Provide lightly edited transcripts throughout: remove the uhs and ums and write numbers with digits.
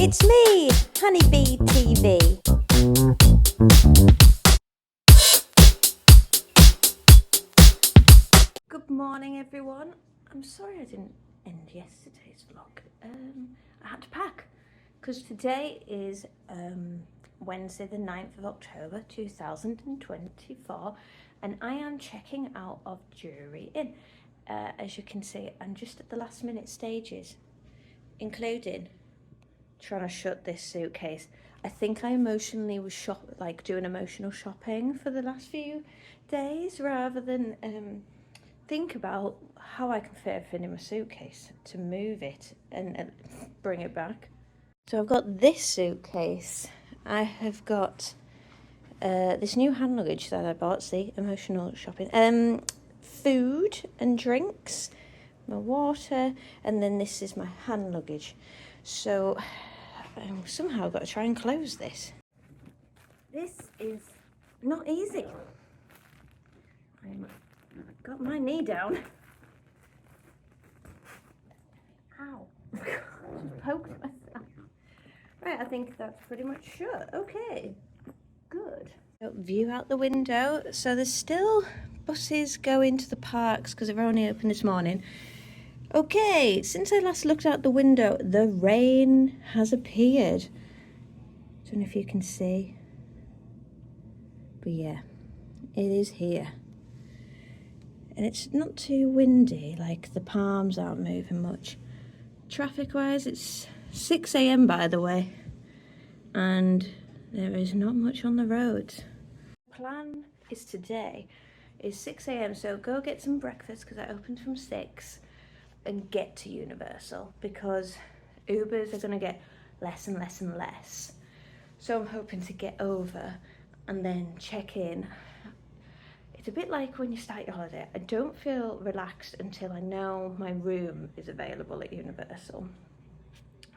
It's me, Honeybee TV. Good morning, everyone. I'm sorry I didn't end yesterday's vlog. I had to pack because today is Wednesday the 9th of October 2024 and I am checking out of Drury Inn. As you can see, I'm just at the last minute stages, including trying to shut this suitcase. I think I emotionally was doing emotional shopping for the last few days rather than think about how I can fit everything in my suitcase to move it and bring it back. So I've got this suitcase. I have got this new hand luggage that I bought, see, emotional shopping. Food and drinks, my water, and then this is my hand luggage. So somehow I've got to try and close this. This is not easy. I've got my knee down. Ow. Just poked myself. Right, I think that's pretty much shut. Okay, good. So, view out the window. So there's still buses going to the parks because they're only open this morning. Okay, since I last looked out the window, the rain has appeared. Don't know if you can see. But yeah, it is here. And it's not too windy, like the palms aren't moving much. Traffic-wise, it's 6 AM by the way. And there is not much on the roads. The plan is today is 6 AM, so go get some breakfast because I opened from 6 and get to Universal because Ubers are going to get less and less and less. So I'm hoping to get over and then check in. It's a bit like when you start your holiday. I don't feel relaxed until I know my room is available at Universal.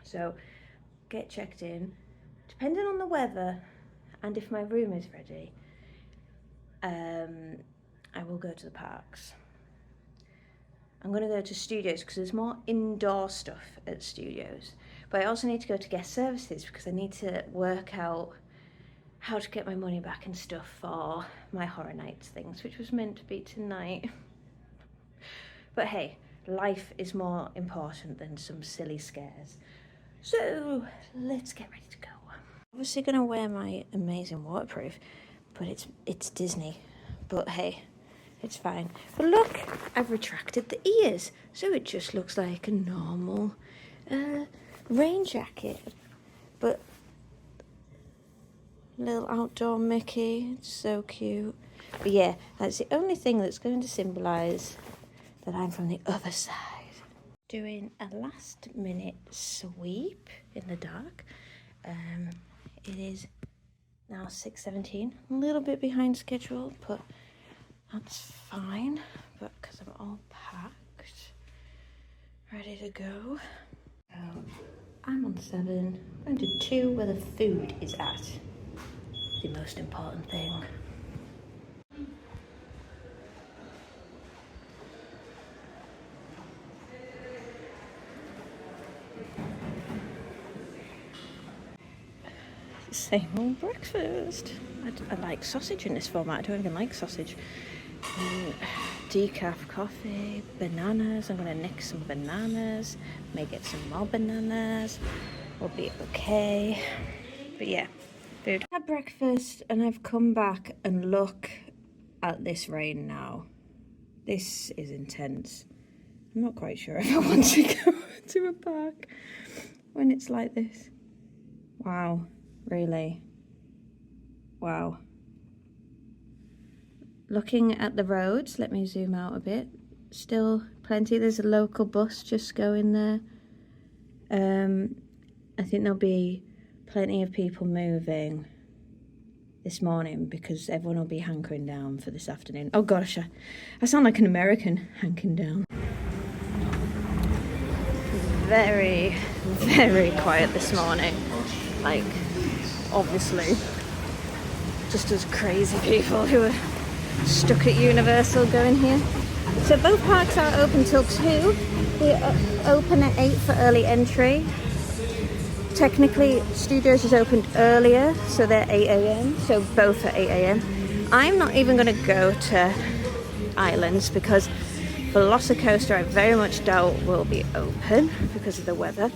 So get checked in. Depending on the weather and if my room is ready, I will go to the parks. I'm going to go to Studios because there's more indoor stuff at Studios. But I also need to go to guest services because I need to work out how to get my money back and stuff for my Horror Nights things, which was meant to be tonight. But hey, life is more important than some silly scares. So let's get ready to go. Obviously going to wear my amazing waterproof, but it's Disney. But hey, it's fine. But look, I've retracted the ears, so it just looks like a normal rain jacket. But little outdoor Mickey, it's so cute. But yeah, that's the only thing that's going to symbolise that I'm from the other side. Doing a last minute sweep in the dark. It is now 6:17, a little bit behind schedule, but that's fine, but because I'm all packed, ready to go. So I'm on 7, I'm going to 2 where the food is at. The most important thing. Same old breakfast. I like sausage in this format. I don't even like sausage. Decaf coffee, bananas. I'm going to nick some bananas. May get some more bananas. We'll be okay. But yeah, food. I had breakfast and I've come back and look at this rain now. This is intense. I'm not quite sure if I want to go to a park when it's like this. Wow. Really? Wow. Looking at the roads, let me zoom out a bit. Still plenty. There's a local bus just going there. I think there'll be plenty of people moving this morning because everyone will be hankering down for this afternoon. Oh gosh, I sound like an American, hankering down. Very, very quiet this morning. Like, obviously, just as crazy people who are stuck at Universal going here. So both parks are open till 2. They open at 8 for early entry. technically Studios is opened earlier, so they're 8 a.m, so both are 8 a.m. I'm not even going to go to Islands because Velocicoaster I very much doubt will be open because of the weather.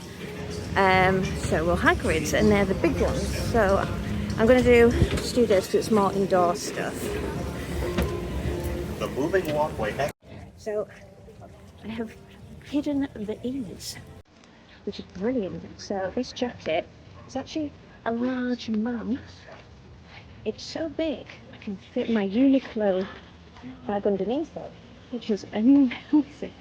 So we'll Hagrid's, and they're the big ones. So I'm going to do Studios because it's more indoor stuff. The moving walkway. So I have hidden the ears, which is brilliant. So this jacket is actually a large mum. It's so big I can fit my Uniqlo bag underneath it, which is amazing.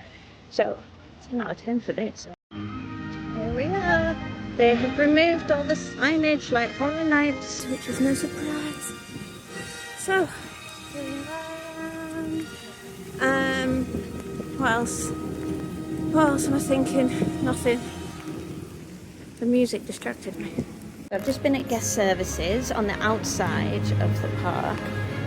So it's an out of 10 for this. Here we are. They have removed all the signage like Horror Nights, which is no surprise. So here we are. What else? What else am I thinking? Nothing. The music distracted me. I've just been at guest services on the outside of the park,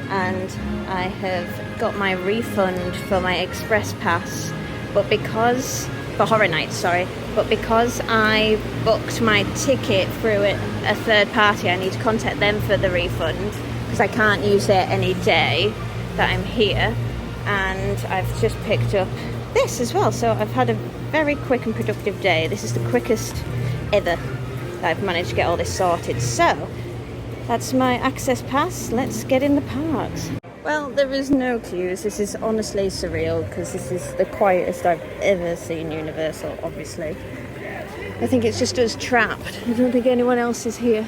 and I have got my refund for my express pass, but because for Horror Nights, sorry, but because I booked my ticket through a third party, I need to contact them for the refund because I can't use it any day that I'm here. And I've just picked up this as well, so I've had a very quick and productive day. This is the quickest ever that I've managed to get all this sorted. So that's my access pass. Let's get in the parks. Well, there is no queues. This is honestly surreal because this is the quietest I've ever seen Universal, obviously. I think it's just us trapped. I don't think anyone else is here.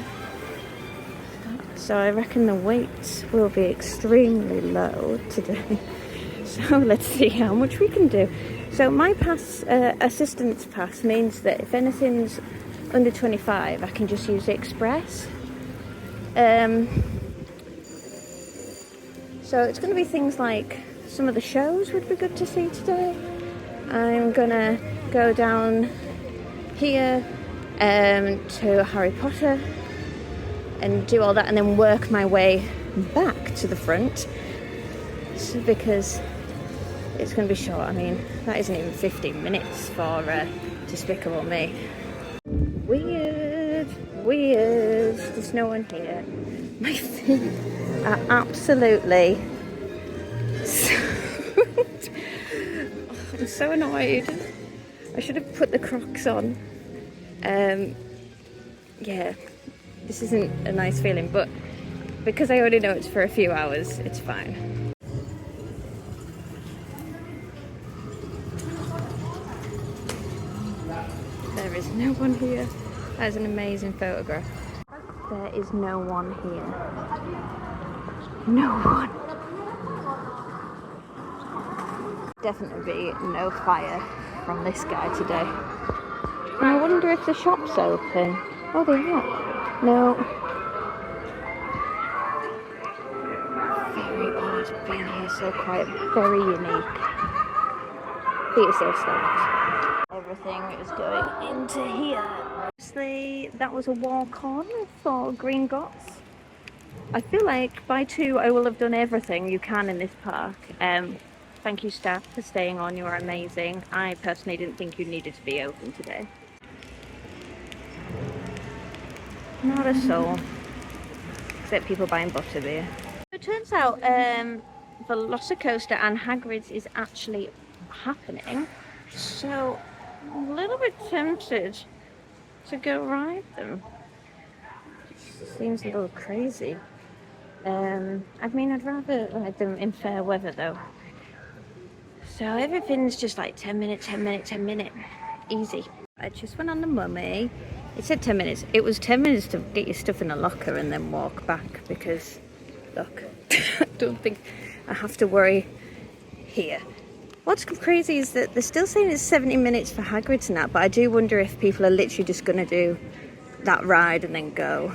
So I reckon the waits will be extremely low today. So let's see how much we can do. So my pass, assistance pass, means that if anything's under 25, I can just use the express. So it's going to be things like some of the shows would be good to see today. I'm going to go down here to Harry Potter and do all that, and then work my way back to the front, so because it's going to be short. I mean, that isn't even 15 minutes for Despicable Me. Weird. There's no one here. My feet are absolutely I'm so annoyed. I should have put the Crocs on. Yeah, this isn't a nice feeling, but because I already know it's for a few hours, it's fine. There is no one here. That is an amazing photograph. There is no one here. No one. Definitely be no fire from this guy today. And I wonder if the shop's open. Oh, they are. No. Very odd being here so quiet. Very unique. Feet are so stoked. Everything is going into here. Obviously, that was a walk-on for Gringotts. I feel like by 2 I will have done everything you can in this park. Thank you staff for staying on, you were amazing. I personally didn't think you needed to be open today. Not a soul. Except people buying butterbeer. It turns out Velocicoaster and Hagrid's is actually happening. So I'm a little bit tempted to go ride them. It seems a little crazy. I mean, I'd rather ride them in fair weather though. So everything's just like 10 minutes, 10 minutes, 10 minutes. Easy. I just went on the Mummy. It said 10 minutes. It was 10 minutes to get your stuff in a locker and then walk back because, look, I don't think I have to worry here. What's crazy is that they're still saying it's 70 minutes for Hagrid's and that, but I do wonder if people are literally just going to do that ride and then go.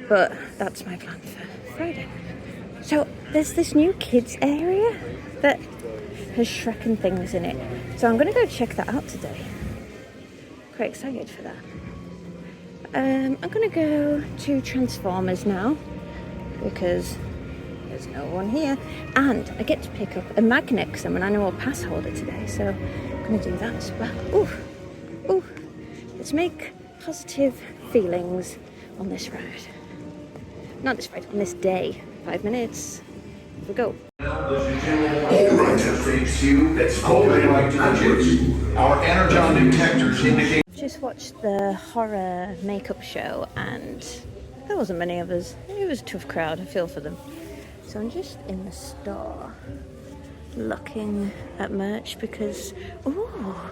But that's my plan for Friday. So there's this new kids area that has Shrek and things in it. So I'm going to go check that out today. Quite excited for that. I'm going to go to Transformers now because there's no one here. And I get to pick up a magnet because I'm an annual pass holder today. So I'm going to do that as well. Ooh. Let's make positive feelings on this ride. Not this ride, on this day. 5 minutes. Here we go. Our energon detectors indicate. Just watched the horror makeup show and there wasn't many of us. It was a tough crowd, I feel for them. So I'm just in the store looking at merch because, oh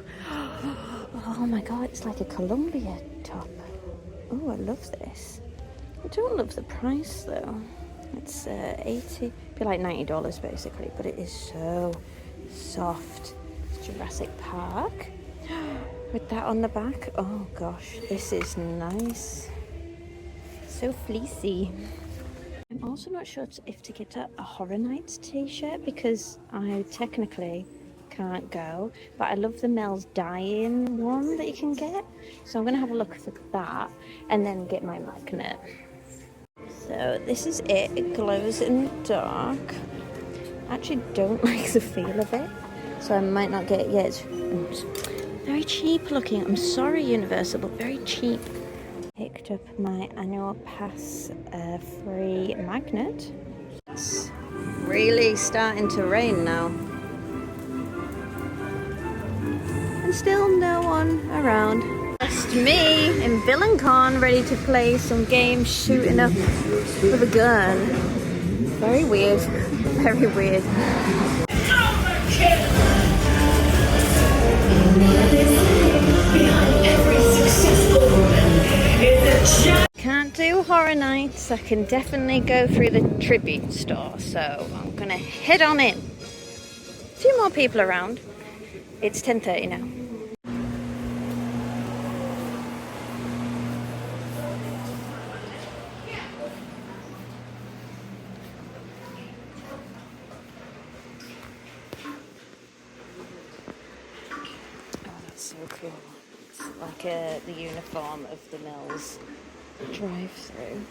my god, it's like a Columbia top. Oh, I love this. I don't love the price though. It's 80, be like $90 basically, but it is so soft. It's Jurassic Park with that on the back. Oh gosh, this is nice. So fleecy. I'm also not sure if to get a Horror Nights t-shirt because I technically can't go, but I love the Mel's Die-In one that you can get. So I'm gonna have a look for that and then get my magnet. So this is it. It glows in the dark. I actually don't like the feel of it, so I might not get it yet. It's very cheap looking. I'm sorry, Universal, but very cheap. Picked up my annual pass free magnet. It's really starting to rain now. And still no one around. Just me in Villancon, ready to play some games, shooting up with a gun. Very weird. Very weird. Can't do Horror Nights. I can definitely go through the tribute store, so I'm gonna head on in. A few more people around. It's 10:30 now. So cool. It's like the uniform of the Mills drive-through.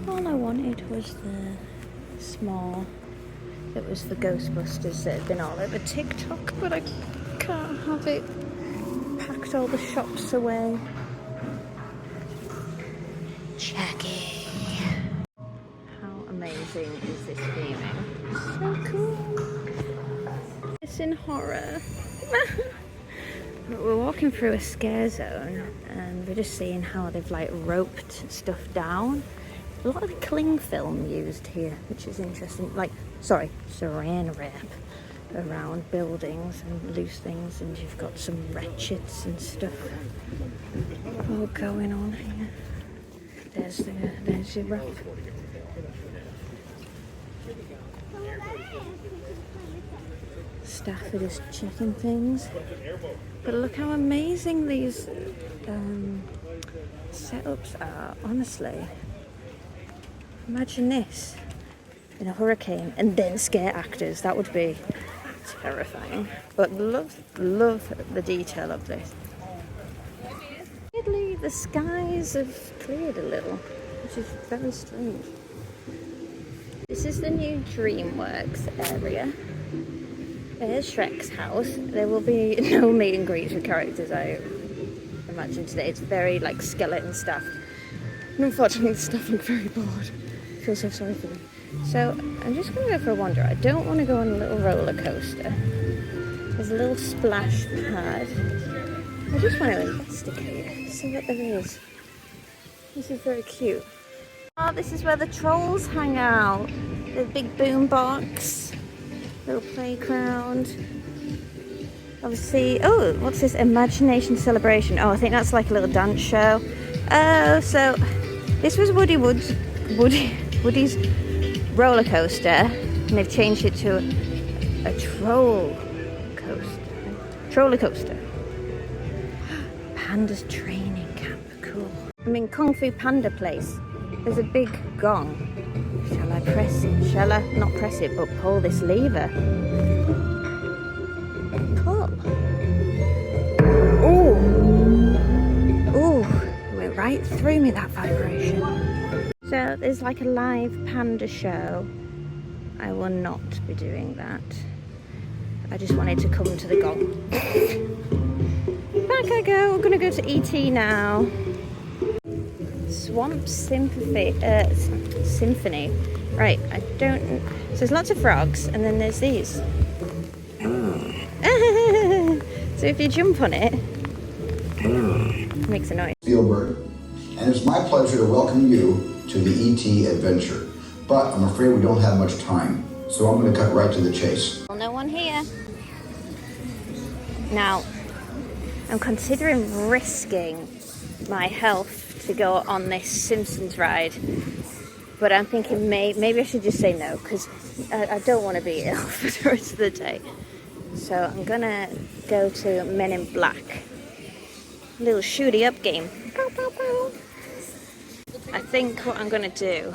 All I wanted was the small, it was the Ghostbusters that had been all over TikTok, but I can't have it. Packed all the shops away. Jackie. How amazing is this theming? So cool. It's in horror. We're walking through a scare zone and we're just seeing how they've like roped stuff down. A lot of cling film used here, which is interesting. Like, sorry, saran wrap around buildings and loose things, and you've got some ratchets and stuff all going on here. There's your rough. Staff are just checking things, but look how amazing these setups are, honestly. Imagine this in a hurricane and then scare actors. That would be terrifying, but love the detail of this. Weirdly, the skies have cleared a little, which is very strange. This is the new DreamWorks area. There's Shrek's house. There will be no meet and greets with characters, I imagine, today. It's very like skeleton staff. And unfortunately, the staff look very bored. I feel so sorry for them. So I'm just going to go for a wander. I don't want to go on a little roller coaster. There's a little splash pad. I just want to investigate, see what there is. This is very cute. Oh, this is where the trolls hang out. The big boom box, little playground. Obviously, oh, what's this? Imagination Celebration. Oh, I think that's like a little dance show. Oh, so this was Woody's roller coaster, and they've changed it to a troller coaster. Panda's training camp, cool. I'm in Kung Fu Panda place. There's a big gong. Shall I press it? Shall I not press it, but pull this lever? Pull. Ooh. threw me, that vibration. So there's like a live panda show. I will not be doing that. I just wanted to come to the gong. Back I go. We're gonna go to ET now. Swamp Symphony. Symphony. Right, I don't... So there's lots of frogs, and then there's these. So if you jump on it, it makes a noise. Spielberg, and it's my pleasure to welcome you to the ET adventure. But I'm afraid we don't have much time, so I'm going to cut right to the chase. Well, no one here. Now, I'm considering risking my health to go on this Simpsons ride, but I'm thinking maybe I should just say no, because I don't want to be ill for the rest of the day. So I'm gonna go to Men in Black. A little shooty up game. Pow, pow, pow. I think what I'm gonna do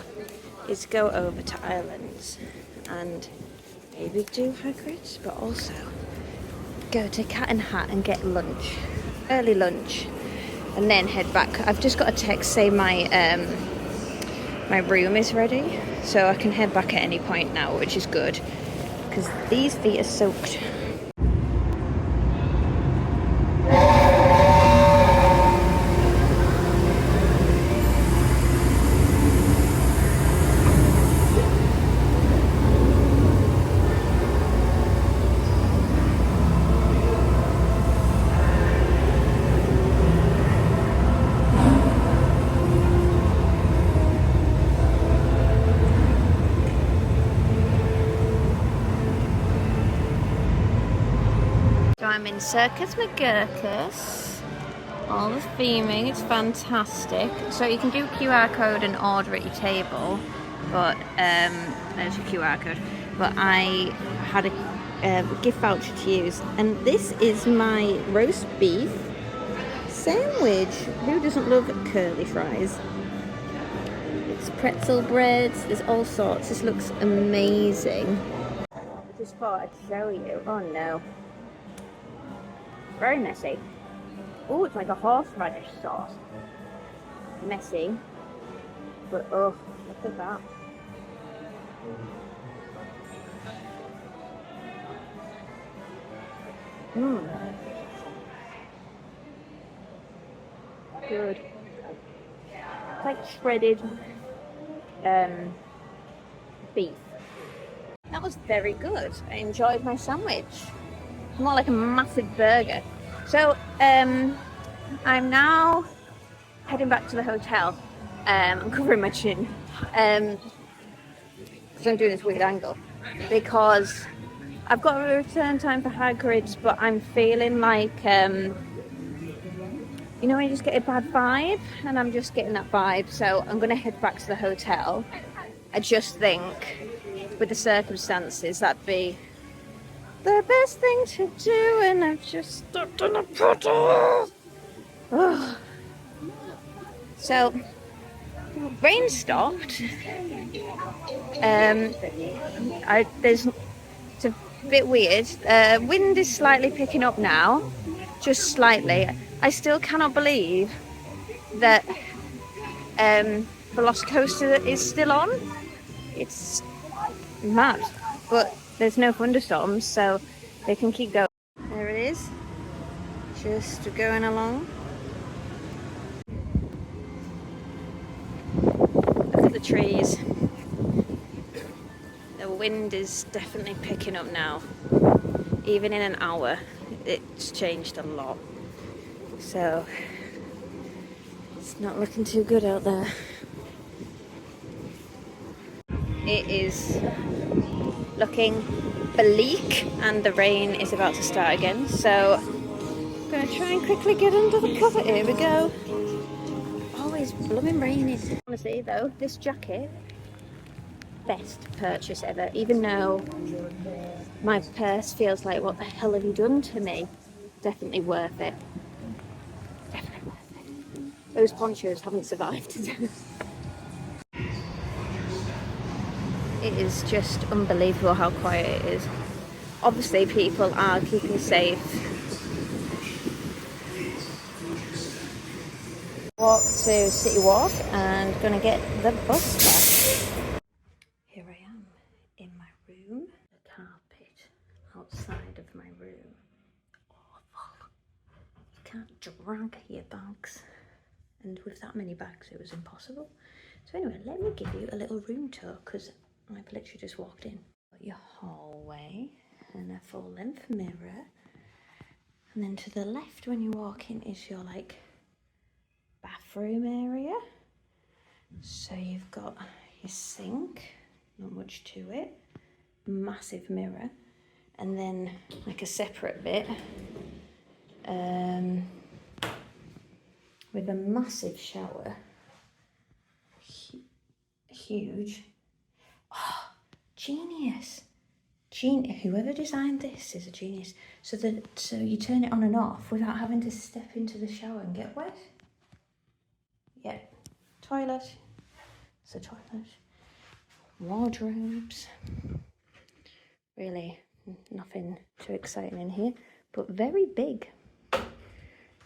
is go over to Ireland's and maybe do Hagrid's, but also go to Cat and Hat and get lunch, early lunch, and then head back. I've just got a text saying my room is ready, so I can head back at any point now, which is good because these feet are soaked. So I'm in Circus McGurkus. All the theming, it's fantastic. So you can do QR code and order at your table, but there's your QR code. But I had a gift voucher to use, and this is my roast beef sandwich. Who doesn't love curly fries? It's pretzel breads, there's all sorts. This looks amazing. I just thought I'd show you. Oh no. Very messy. Oh, it's like a horseradish sauce. Messy. But oh, look at that. Mmm. Good. It's like shredded beef. That was very good. I enjoyed my sandwich. More like a massive burger. So I'm now heading back to the hotel. I'm covering my chin because I'm doing this weird angle because I've got a return time for Hagrid's, but I'm feeling like you know when you just get a bad vibe, and I'm just getting that vibe, so I'm gonna head back to the hotel. I just think with the circumstances that'd be the best thing to do, and I've just stepped on a puddle. Oh. So, rain stopped. It's a bit weird. Wind is slightly picking up now, just slightly. I still cannot believe that Velocicoaster is still on. It's mad, but there's no thunderstorms, so they can keep going. There it is, just going along. Look at the trees. The wind is definitely picking up now. Even in an hour, it's changed a lot. So, it's not looking too good out there. It is looking bleak and the rain is about to start again, so I'm going to try and quickly get under the cover. Here we go. Always blooming raining. Honestly though, this jacket, best purchase ever, even though my purse feels like what the hell have you done to me. Definitely worth it. Definitely worth it. Those ponchos haven't survived. It is just unbelievable how quiet it is. Obviously people are keeping safe. Walk to City Walk and gonna get the bus back. Here I am in my room. The carpet outside of my room. Awful. You can't drag your bags. And with that many bags, it was impossible. So anyway, let me give you a little room tour because I've literally just walked in. Got your hallway and a full-length mirror. And then to the left when you walk in is your like bathroom area. So you've got your sink, not much to it, massive mirror, and then like a separate bit with a massive shower, huge. Oh, genius. Whoever designed this is a genius. So you turn it on and off without having to step into the shower and get wet. Yeah, toilet. It's a toilet. Wardrobes. Really nothing too exciting in here, but very big.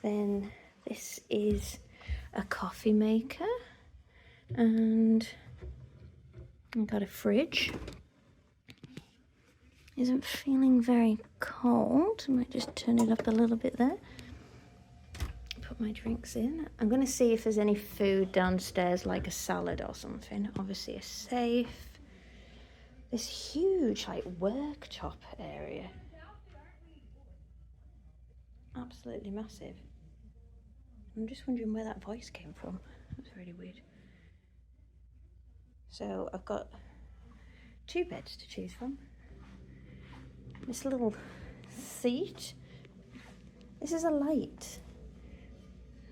Then this is a coffee maker, and I've got a fridge. Isn't feeling very cold. I might just turn it up a little bit there. Put my drinks in. I'm going to see if there's any food downstairs, like a salad or something. Obviously a safe. This huge like worktop area. Absolutely massive. I'm just wondering where that voice came from. That's really weird. So I've got 2 beds to choose from. This little seat. This is a light.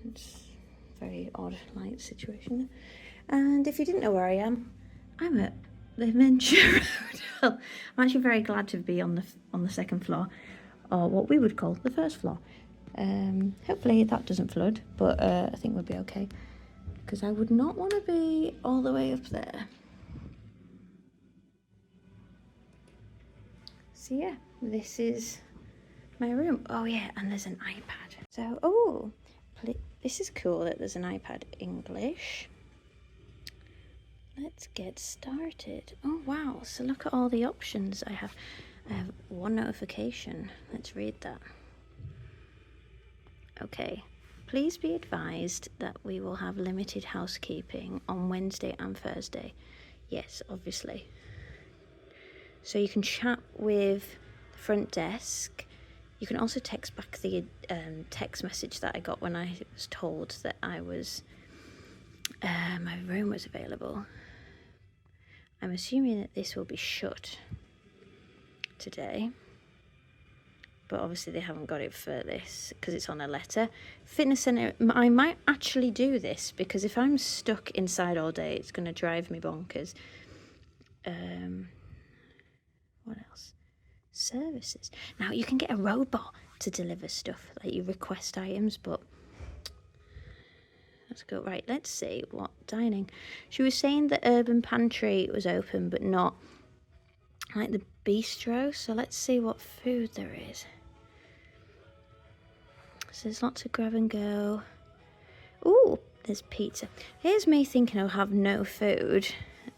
It's a very odd light situation. And if you didn't know where I am, I'm at the Aventura Hotel. I'm actually very glad to be on the second floor, or what we would call the first floor. Hopefully that doesn't flood, but I think we'll be okay, because I would not want to be all the way up there. So yeah, this is my room. Oh yeah, and there's an iPad. So, this is cool that there's an iPad English. Let's get started. Oh wow, so look at all the options I have. I have 1 notification. Let's read that. Okay, please be advised that we will have limited housekeeping on Wednesday and Thursday. Yes, obviously. So you can chat with the front desk. You can also text back the text message that I got when I was told that my room was available. I'm assuming that this will be shut today, but obviously they haven't got it for this because it's on a letter. Fitness centre, I might actually do this because if I'm stuck inside all day, it's going to drive me bonkers. What else? Services. Now you can get a robot to deliver stuff, like you request items, but let's go. Right, let's see what dining. She was saying that Urban Pantry was open, but not like the bistro. So let's see what food there is. So there's lots of grab and go. Ooh, there's pizza. Here's me thinking I'll have no food,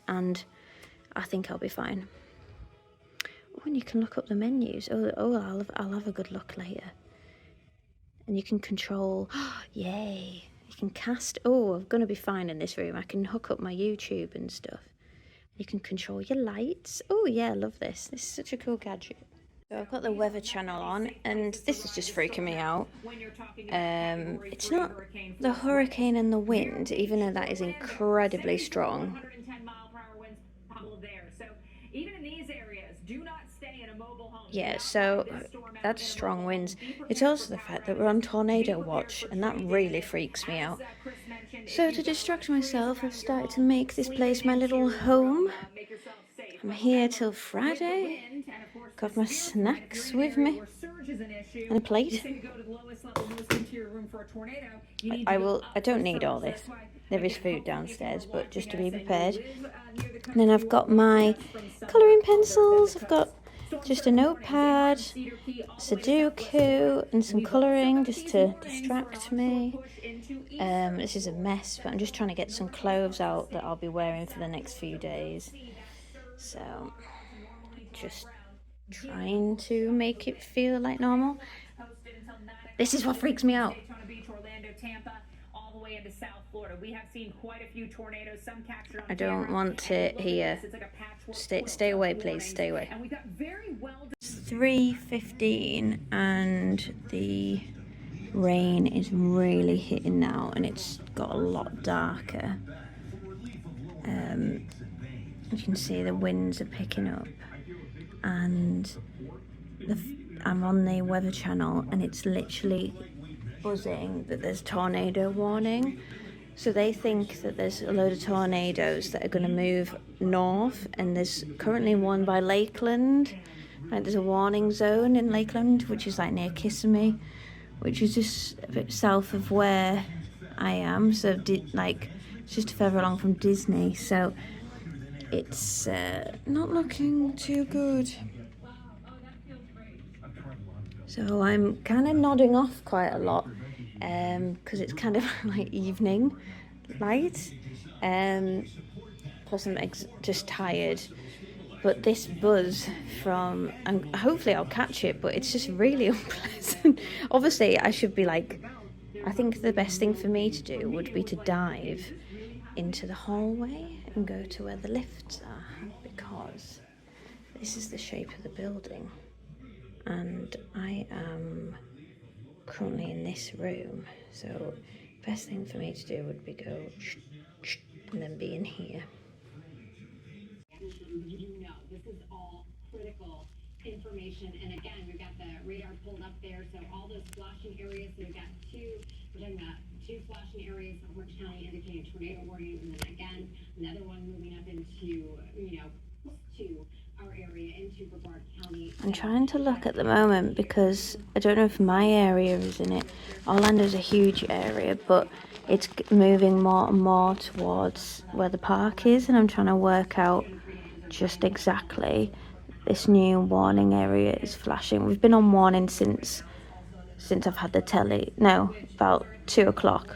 and I think I'll be fine. Oh, and you can look up the menus. Oh, I'll have a good look later. And you can control. Yay! You can cast. Oh, I'm gonna be fine in this room. I can hook up my YouTube and stuff. You can control your lights. Oh yeah, I love this. This is such a cool gadget. So I've got the weather channel on, and this is just freaking me out. It's not the hurricane and the wind, even though that is incredibly strong. Yeah, so that's strong winds. It's also the fact that we're on tornado watch, and that really freaks me out. So to distract myself, I've started to make this place my little home. I'm here till Friday. Got my snacks with me and a plate. I don't need all this. There is food downstairs, but just to be prepared. And then I've got my colouring pencils. I've got just a notepad, Sudoku, and some colouring just to distract me. This is a mess, but I'm just trying to get some clothes out that I'll be wearing for the next few days. So, just trying to make it feel like normal. This is what freaks me out. I don't want it here. Stay away, please. Stay away. It's 3:15 and the rain is really hitting now, and it's got a lot darker. As you can see, the winds are picking up, and I'm on the weather channel, and it's literally buzzing that there's tornado warning. So they think that there's a load of tornadoes that are going to move north, and there's currently one by Lakeland. Like, there's a warning zone in Lakeland, which is like near Kissimmee, which is just a bit south of where I am. So like, it's just further along from Disney. So it's not looking too good. So I'm kind of nodding off quite a lot, because it's kind of like evening light. Plus I'm just tired. But this buzz from, and hopefully I'll catch it, but it's just really unpleasant. Obviously I should be like, I think the best thing for me to do would be to dive into the hallway and go to where the lifts are, because this is the shape of the building. And I am currently in this room, so best thing for me to do would be go and then be in here. This is all critical information, and again, we've got the radar pulled up there, so all those flashing areas, so we've got we're talking about two flashing areas in Orange County indicating tornado warning, and then again, another one moving up into, to our area, into Brevard County. I'm trying to look at the moment because I don't know if my area is in it. Orlando's a huge area, but it's moving more and more towards where the park is, and I'm trying to work out just exactly this new warning area is flashing. We've been on warning since I've had the telly. No, about 2 o'clock.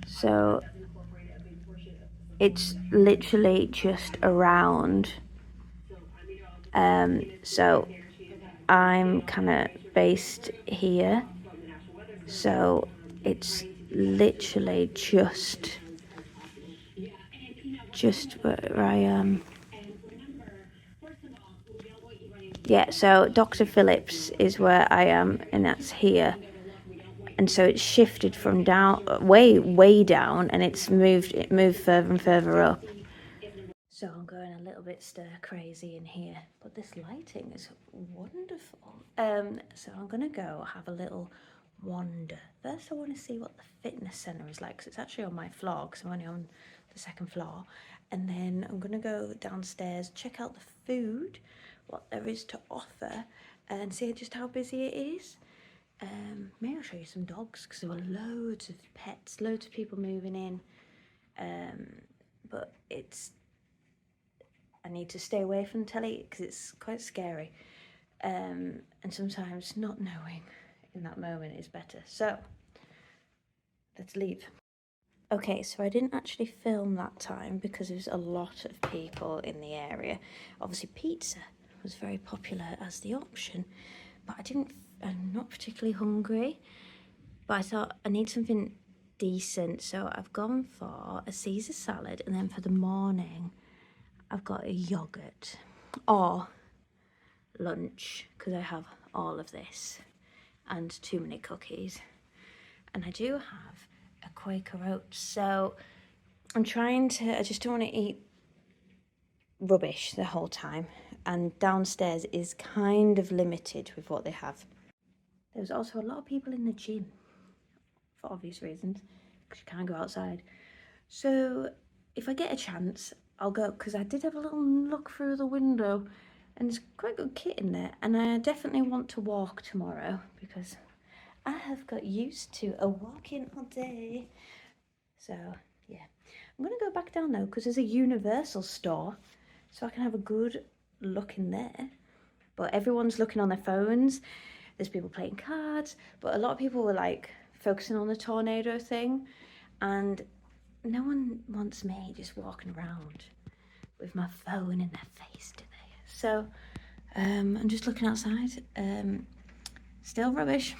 So it's literally just around. So I'm kind of based here, so it's literally just where I am. Yeah, so Dr. Phillips is where I am, and that's here. And so it's shifted from down, way down, and it moved further and further up. So I'm going a little bit stir crazy in here, but this lighting is wonderful. So I'm gonna go have a little wander. First I want to see what the fitness centre is like, because it's actually on my floor, because I'm only on the second floor. And then I'm gonna go downstairs, check out the food, what there is to offer, and see just how busy it is. Maybe I'll show you some dogs, because there were loads of pets, loads of people moving in. But I need to stay away from the telly because it's quite scary. And sometimes not knowing in that moment is better. So, let's leave. Okay, so I didn't actually film that time because there's a lot of people in the area. Obviously pizza was very popular as the option, but I'm not particularly hungry, but I thought I need something decent, so I've gone for a Caesar salad, and then for the morning I've got a yogurt or lunch, because I have all of this and too many cookies, and I do have a Quaker Oats. So I just don't want to eat rubbish the whole time, and downstairs is kind of limited with what they have. There's also a lot of people in the gym for obvious reasons, because you can't go outside. So if I get a chance, I'll go, because I did have a little look through the window, And there's quite good kit in there. And I definitely want to walk tomorrow because I have got used to a walking all day. So, yeah. I'm going to go back down though because there's a Universal store. So I can have a good look in there. But everyone's looking on their phones. There's people playing cards. But a lot of people were like focusing on the tornado thing. And no one wants me just walking around with my phone in their face, do they? So I'm just looking outside. Still rubbish.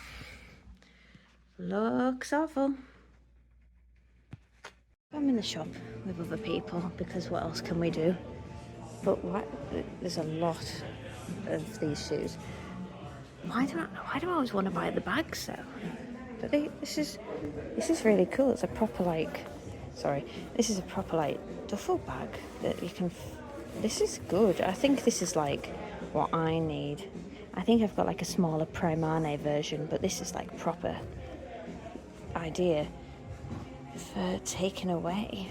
Looks awful. I'm in the shop with other people because what else can we do? But what? There's a lot of these shoes. Why do I always want to buy the bags though? But this is really cool. It's a proper this is a proper duffel bag that you can. This is good. I think this is like what I need. I think I've got like a smaller Primane version, but this is like proper idea for taking away.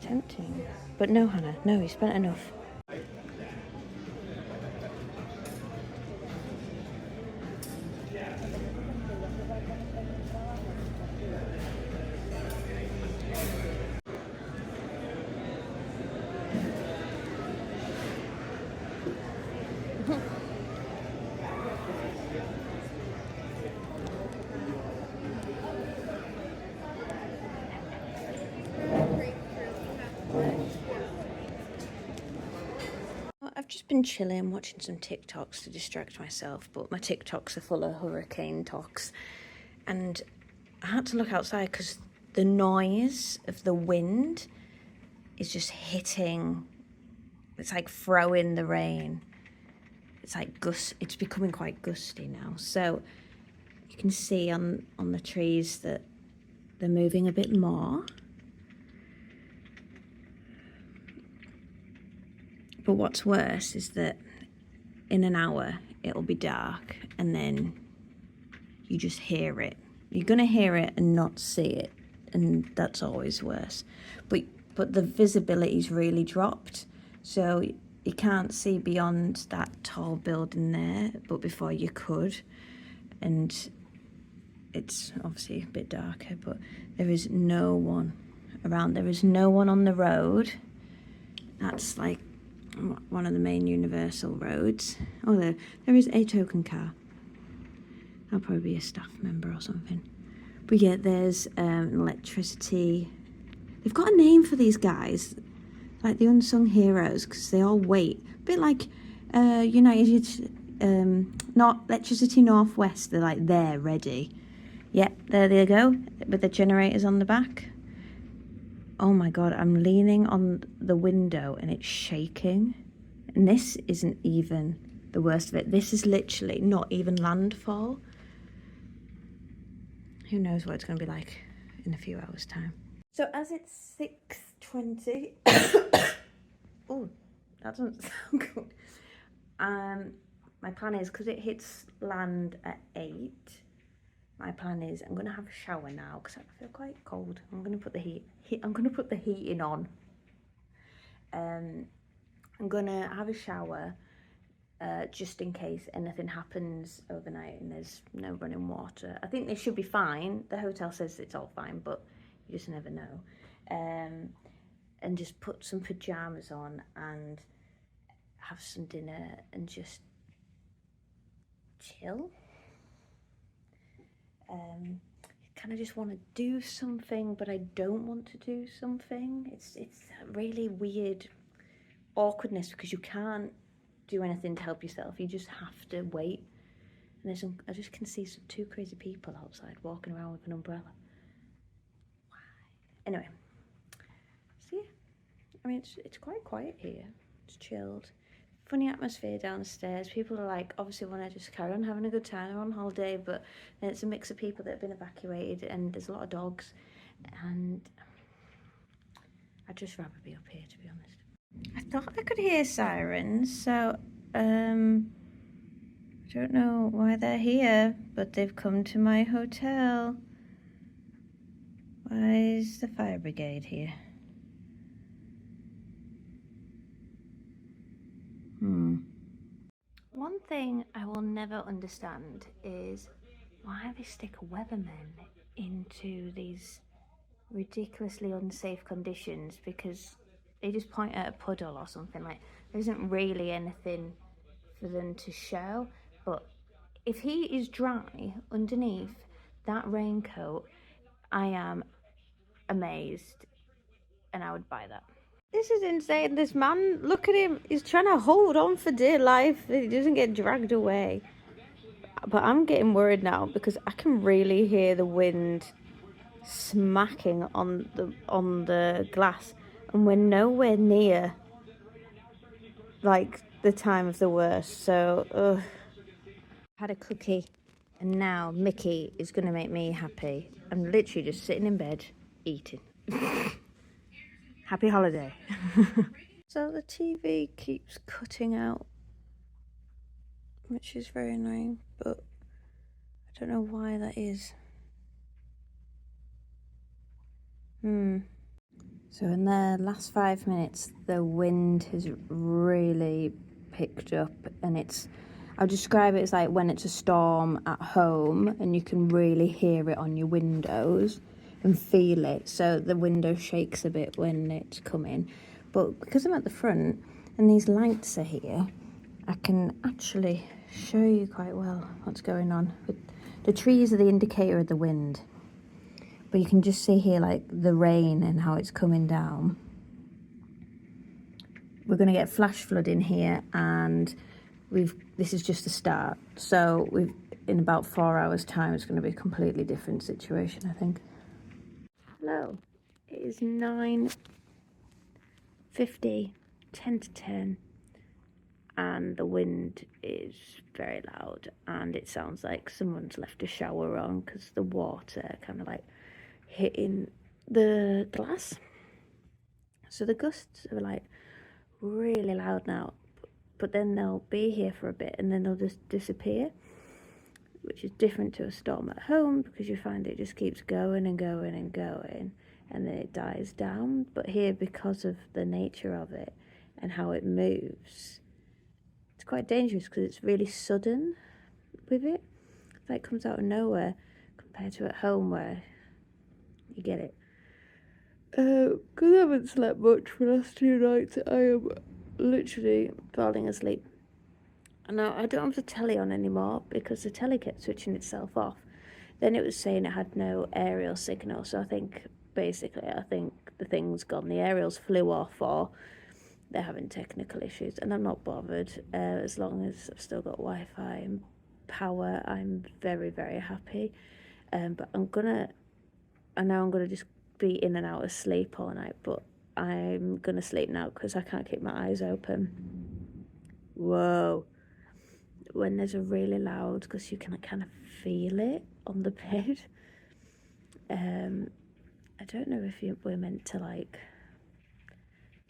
Tempting. But no, Hannah, no, you spent enough. I've just been chilling, watching some TikToks to distract myself, but my TikToks are full of hurricane talks. And I had to look outside because the noise of the wind is just hitting. It's like throwing the rain. It's like it's becoming quite gusty now. So you can see on the trees that they're moving a bit more. But what's worse is that in an hour it'll be dark and then you just hear it. You're going to hear it and not see it, and that's always worse. But the visibility's really dropped, so you can't see beyond that tall building there, but before you could. And it's obviously a bit darker, but there is no one around. There is no one on the road. That's like one of the main Universal roads. Oh, there is a token car. That'll probably be a staff member or something. But yeah, there's electricity. They've got a name for these guys, like the unsung heroes, because they all wait. A bit like not Electricity Northwest. They're like, they're ready. Yeah, there they go, with the generators on the back. Oh my God, I'm leaning on the window and it's shaking. And this isn't even the worst of it. This is literally not even landfall. Who knows what it's going to be like in a few hours' time. So as it's 6:20, oh, that doesn't sound good. My plan is, because it hits land at 8, my plan is I'm going to have a shower now because I feel quite cold. I'm going to put the heating on. I'm going to have a shower just in case anything happens overnight and there's no running water. I think they should be fine. The hotel says it's all fine, but you just never know. And just put some pajamas on and have some dinner and just chill. Kind of just want to do something, but I don't want to do something. It's a really weird awkwardness because you can't do anything to help yourself. You just have to wait. And I just can see some 2 crazy people outside walking around with an umbrella. Why? Anyway, so yeah, I mean it's quite quiet here. It's chilled. Funny atmosphere downstairs. People are like, obviously want to just carry on having a good time. They're on holiday, but then it's a mix of people that have been evacuated and there's a lot of dogs, and I'd just rather be up here, to be honest. I thought I could hear sirens, so I don't know why they're here, but they've come to my hotel. Why is the fire brigade here? thing I will never understand is why they stick weathermen into these ridiculously unsafe conditions, because they just point at a puddle or something. Like, there isn't really anything for them to show. But if he is dry underneath that raincoat, I am amazed, and I would buy that. This is insane. This man, look at him, he's trying to hold on for dear life that he doesn't get dragged away. But I'm getting worried now because I can really hear the wind smacking on the glass, and we're nowhere near like the time of the worst. So had a cookie, and now Mickey is gonna make me happy. I'm literally just sitting in bed eating. Happy holiday. So the TV keeps cutting out, which is very annoying, but I don't know why that is. So in the last 5 minutes, the wind has really picked up, and I'll describe it as like when it's a storm at home and you can really hear it on your windows and feel it. So the window shakes a bit when it's coming. But because I'm at the front and these lights are here, I can actually show you quite well what's going on. But the trees are the indicator of the wind. But you can just see here like the rain and how it's coming down. We're going to get flash flood in here, and this is just the start. So in about 4 hours time, it's going to be a completely different situation, I think. Hello, it is 9:50, 10 to 10, and the wind is very loud, and it sounds like someone's left a shower on because the water kind of like hitting the glass. So the gusts are like really loud now, but then they'll be here for a bit and then they'll just disappear, which is different to a storm at home because you find it just keeps going and going and going and then it dies down. But here, because of the nature of it and how it moves, it's quite dangerous because it's really sudden with it. It's like it comes out of nowhere compared to at home where you get it. Because I haven't slept much for the last 2 nights, I am literally falling asleep. And now I don't have the telly on anymore because the telly kept switching itself off. Then it was saying it had no aerial signal, so I think the thing's gone. The aerials flew off, or they're having technical issues, and I'm not bothered. As long as I've still got Wi-Fi and power, I'm very, very happy. But I know I'm gonna just be in and out of sleep all night, but I'm gonna sleep now because I can't keep my eyes open. Whoa. When there's a really loud, because you can kind of feel it on the bed. I don't know if we're meant to like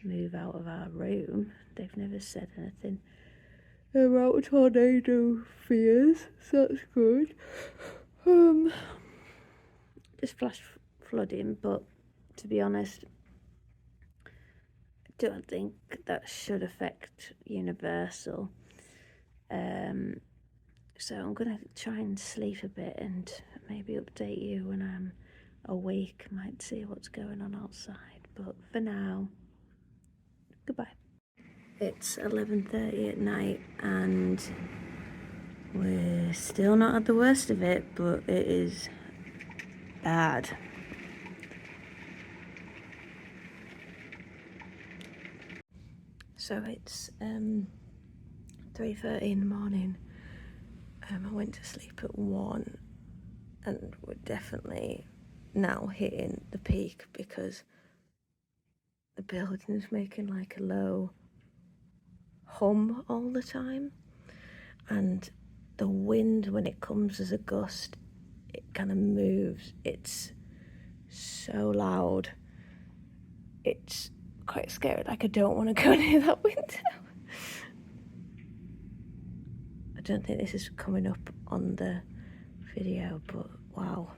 move out of our room. They've never said anything about tornado fears, so that's good. Just flash flooding, but to be honest, I don't think that should affect Universal. So I'm gonna try and sleep a bit and maybe update you when I'm awake. Might see what's going on outside, but for now, goodbye. It's 11:30 at night and we're still not at the worst of it, but it is bad. So it's 3:30 in the morning. I went to sleep at 1, and we're definitely now hitting the peak because the building's making like a low hum all the time, and the wind, when it comes as a gust, it kind of moves. It's so loud. It's quite scary. Like, I don't want to go near that window. I don't think this is coming up on the video, but wow.